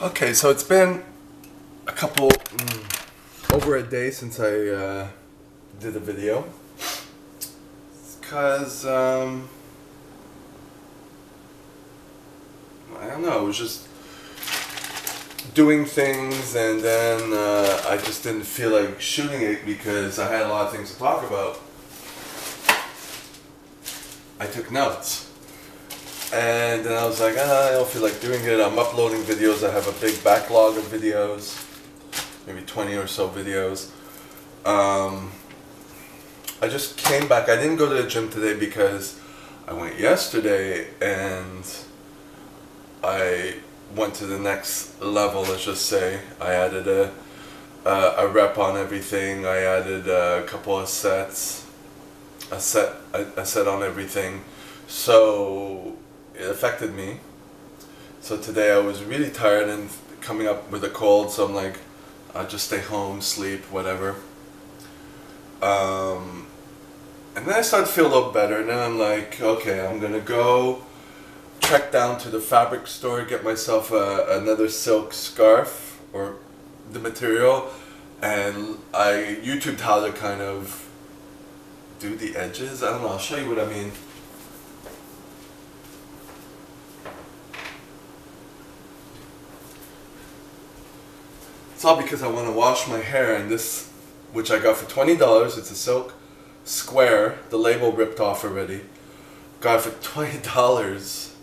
Okay, so it's been a couple, over a day since I did a video. Because, I don't know, I was just doing things and then I just didn't feel like shooting it because I had a lot of things to talk about. I took notes. And then I was like, I don't feel like doing it. I'm uploading videos. I have a big backlog of videos, maybe 20 or so videos. I just came back. I didn't go to the gym today because I went yesterday and I went to the next level, let's just say. I added a rep on everything. I added a couple of sets, a set on everything. So it affected me. So today I was really tired and coming up with a cold, so I'm like, I'll just stay home, sleep, whatever. And then I started to feel a little better, and then I'm like, okay, I'm gonna go trek down to the fabric store, get myself another silk scarf, or the material, and I YouTubed how to kind of do the edges. I don't know, I'll show you what I mean. It's all because I want to wash my hair, and this, which I got for $20, it's a silk square, the label ripped off already. Got it for $20,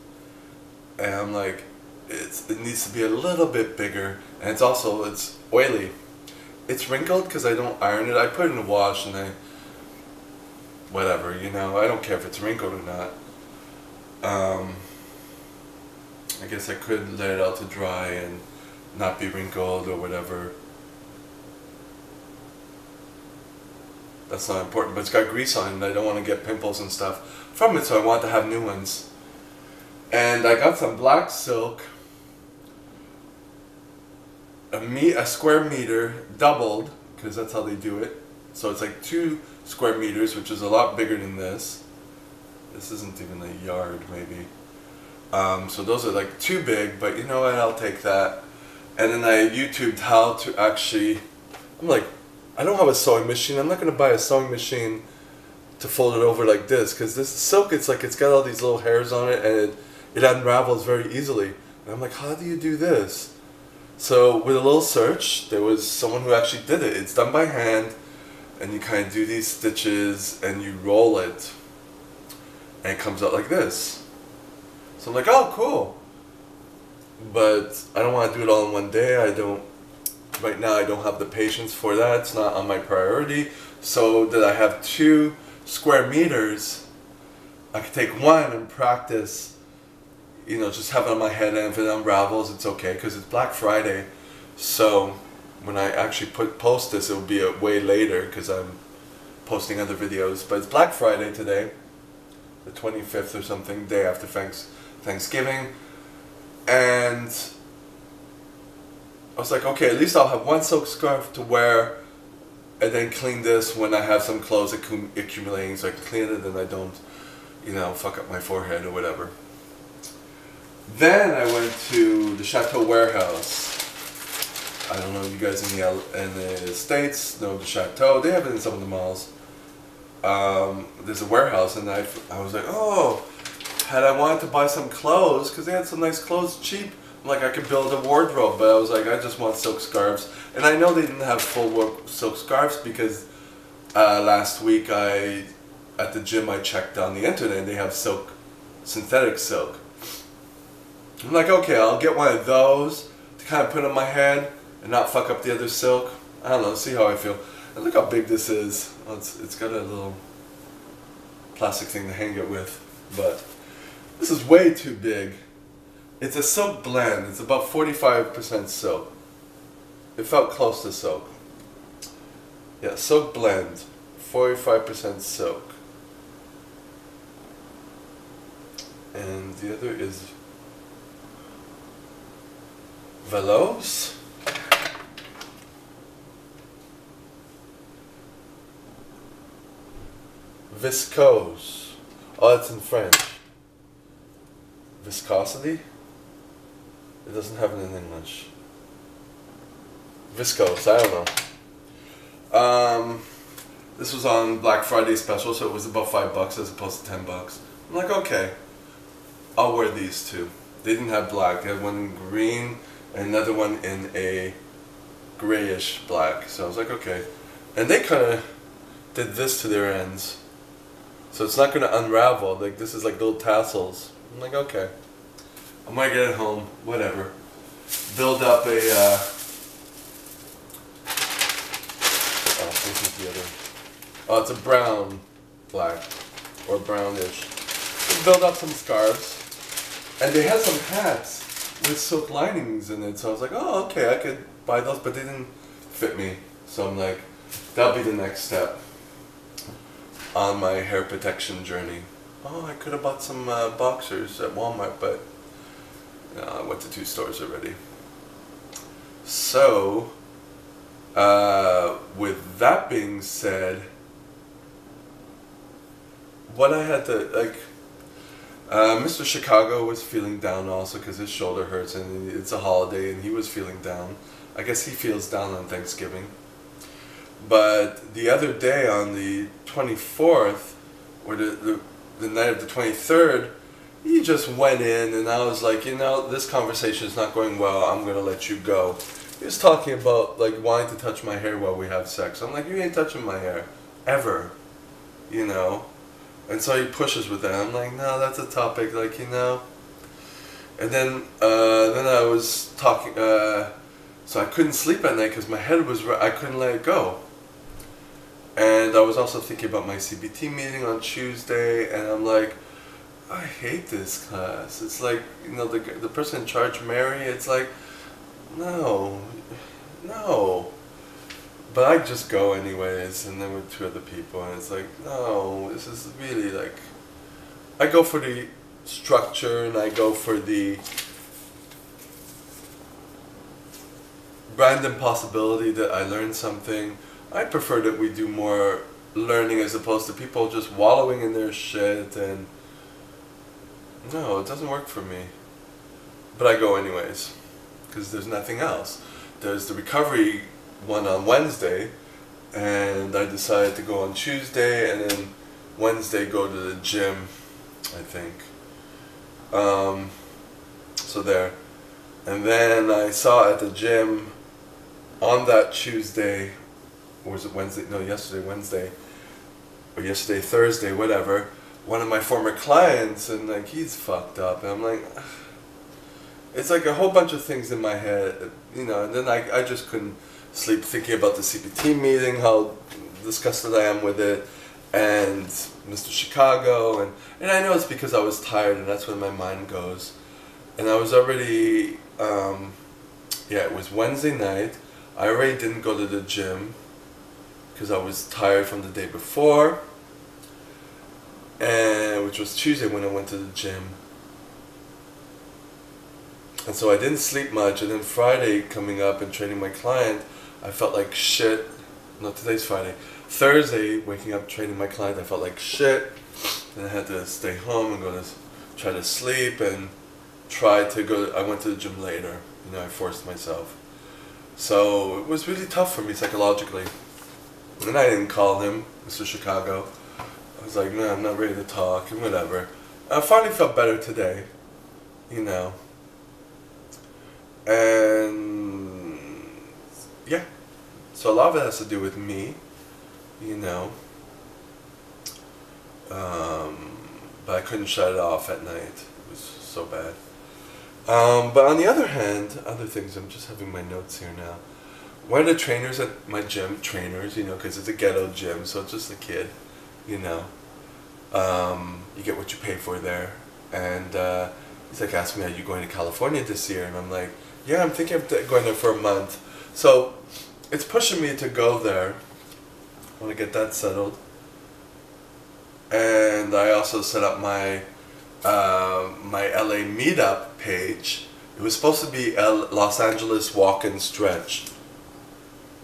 and I'm like, it needs to be a little bit bigger, and it's oily. It's wrinkled because I don't iron it. I put it in the wash and whatever, you know, I don't care if it's wrinkled or not. I guess I could let it out to dry and not be wrinkled or whatever. That's not important, but it's got grease on it and I don't want to get pimples and stuff from it, so I want to have new ones. And I got some black silk, a square meter, doubled, because that's how they do it. So it's like 2 square meters, which is a lot bigger than this. This isn't even a yard, maybe. So those are like too big, but you know what, I'll take that. And then I YouTubed how to actually, I'm like, I don't have a sewing machine. I'm not going to buy a sewing machine to fold it over like this, because this silk, it's got all these little hairs on it, and it unravels very easily. And I'm like, how do you do this? So with a little search, there was someone who actually did it. It's done by hand, and you kind of do these stitches, and you roll it, and it comes out like this. So I'm like, oh, cool. But I don't want to do it all in one day. Right now I don't have the patience for that. It's not on my priority. So that I have 2 square meters, I could take one and practice, you know, just have it on my head, and if it unravels, it's okay, because it's Black Friday. So when I actually post this, it will be way later, because I'm posting other videos. But it's Black Friday today, the 25th or something, day after Thanksgiving. And I was like, okay, at least I'll have one silk scarf to wear, and then clean this when I have some clothes accumulating, so I can clean it and I don't, you know, fuck up my forehead or whatever. Then I went to the Chateau warehouse. I don't know if you guys in the States know the Chateau. They have it in some of the malls. There's a warehouse, and I was like, oh, had I wanted to buy some clothes, because they had some nice clothes cheap, I'm like, I could build a wardrobe, but I was like, I just want silk scarves. And I know they didn't have full silk scarves because last week at the gym I checked on the internet and they have synthetic silk. I'm like, okay, I'll get one of those to kind of put on my head and not fuck up the other silk. I don't know, see how I feel. And look how big this is. Oh, it's got a little plastic thing to hang it with, but this is way too big. It's a silk blend. It's about 45% silk. It felt close to silk. Yeah, silk blend, 45% silk. And the other is velours. Viscose. Oh, it's in French. Viscosity? It doesn't have it in English. Viscose, I don't know. This was on Black Friday special, so it was about $5 as opposed to $10. I'm like, okay, I'll wear these two. They didn't have black. They had one in green and another one in a grayish black. So I was like, okay. And they kind of did this to their ends. So it's not going to unravel. Like, this is like little tassels. I'm like, okay. I might get it home. Whatever. Build up a... this is the other... Oh, it's a brown black. Or brownish. Build up some scarves. And they had some hats with silk linings in it. So I was like, oh, okay, I could buy those. But they didn't fit me. So I'm like, that'll be the next step on my hair protection journey. Oh, I could have bought some boxers at Walmart, but I went to 2 stores already. So, with that being said, what I had to, like, Mr. Chicago was feeling down also because his shoulder hurts and it's a holiday and he was feeling down. I guess he feels down on Thanksgiving. But the other day on the 24th, or the night of the 23rd, he just went in and I was like, you know, this conversation is not going well, I'm going to let you go. He was talking about like wanting to touch my hair while we have sex. I'm like, you ain't touching my hair. Ever. You know? And so he pushes with that. I'm like, no, that's a topic, like, you know. And then I was talking, so I couldn't sleep at night because my head was, I couldn't let it go. And I was also thinking about my CBT meeting on Tuesday, and I'm like, I hate this class. It's like, you know, the person in charge, Mary, it's like, no. But I just go anyways, and then with 2 other people, and it's like, no, this is really like, I go for the structure, and I go for the random possibility that I learn something. I prefer that we do more learning as opposed to people just wallowing in their shit, and no, it doesn't work for me. But I go anyways, because there's nothing else. There's the recovery one on Wednesday, and I decided to go on Tuesday, and then Wednesday go to the gym, I think. So there. And then I saw at the gym on that Tuesday, or was it Wednesday? No, yesterday, Wednesday. Or yesterday, Thursday, whatever. One of my former clients, and like, he's fucked up. And I'm like, it's like a whole bunch of things in my head, you know, and then I just couldn't sleep thinking about the CPT meeting, how disgusted I am with it, and Mr. Chicago, and I know it's because I was tired, and that's where my mind goes. And I was already, it was Wednesday night. I already didn't go to the gym because I was tired from the day before, and which was Tuesday when I went to the gym. And so I didn't sleep much, and then Friday coming up and training my client, I felt like shit. No, today's Friday. Thursday, waking up training my client, I felt like shit. And I had to stay home and go to try to sleep and try to go. I went to the gym later. You know, I forced myself. So it was really tough for me psychologically. And I didn't call him, Mr. Chicago. I was like, no, I'm not ready to talk and whatever. I finally felt better today, you know. And yeah, so a lot of it has to do with me, you know. But I couldn't shut it off at night. It was so bad. But on the other hand, other things, I'm just having my notes here now. One of the trainers at my gym, you know, because it's a ghetto gym, so it's just a kid, you know. You get what you pay for there. And he's like, asking me, are you going to California this year? And I'm like, yeah, I'm thinking of going there for a month. So it's pushing me to go there. I want to get that settled. And I also set up my my LA meetup page. It was supposed to be Los Angeles Walk and Stretch.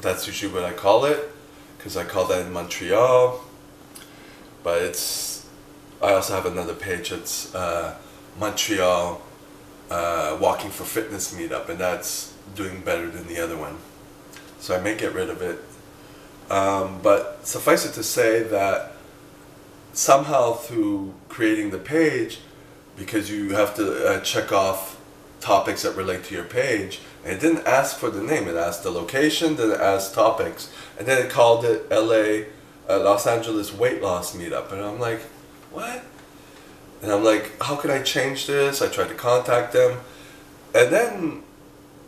That's usually what I call it, because I call that in Montreal. But I also have another page. It's Montreal Walk Walking for Fitness meetup, and that's doing better than the other one. So I may get rid of it. But suffice it to say that somehow through creating the page, because you have to check off topics that relate to your page, and it didn't ask for the name, it asked the location, then it asked topics, and then it called it Los Angeles Weight Loss Meetup, and I'm like, what? And I'm like, how could I change this? I tried to contact them, and then,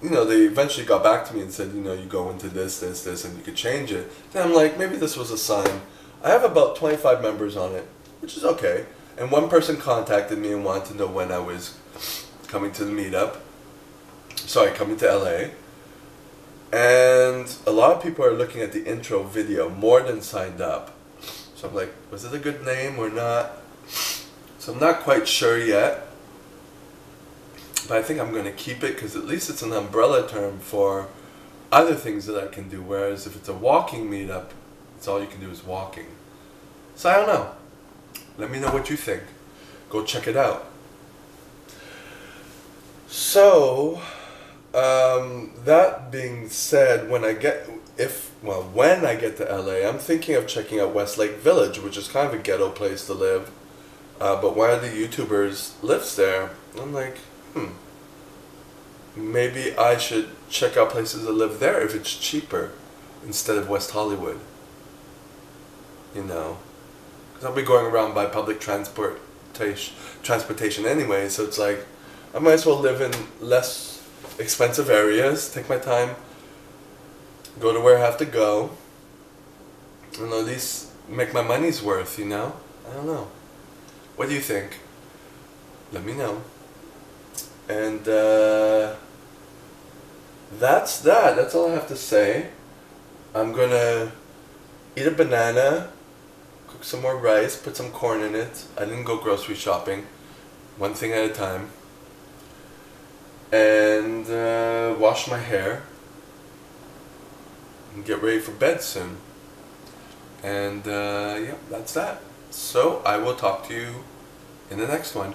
you know, they eventually got back to me and said, you know, you go into this, and you could change it. Then I'm like, maybe this was a sign. I have about 25 members on it, which is okay. And one person contacted me and wanted to know when I was coming to the meetup. Sorry, coming to LA. And a lot of people are looking at the intro video more than signed up. So I'm like, was it a good name or not? So I'm not quite sure yet. But I think I'm going to keep it because at least it's an umbrella term for other things that I can do. Whereas if it's a walking meetup, it's all you can do is walking. So I don't know. Let me know what you think. Go check it out. So, that being said, when I get to LA, I'm thinking of checking out Westlake Village, which is kind of a ghetto place to live. But one of the YouTubers lives there. I'm like, maybe I should check out places to live there if it's cheaper instead of West Hollywood. You know, because I'll be going around by public transportation anyway, so it's like, I might as well live in less expensive areas, take my time, go to where I have to go, and at least make my money's worth, you know? I don't know. What do you think? Let me know. And that's that. That's all I have to say. I'm gonna eat a banana, cook some more rice, put some corn in it. I didn't go grocery shopping. One thing at a time. And wash my hair. And get ready for bed soon. And yeah, that's that. So I will talk to you in the next one.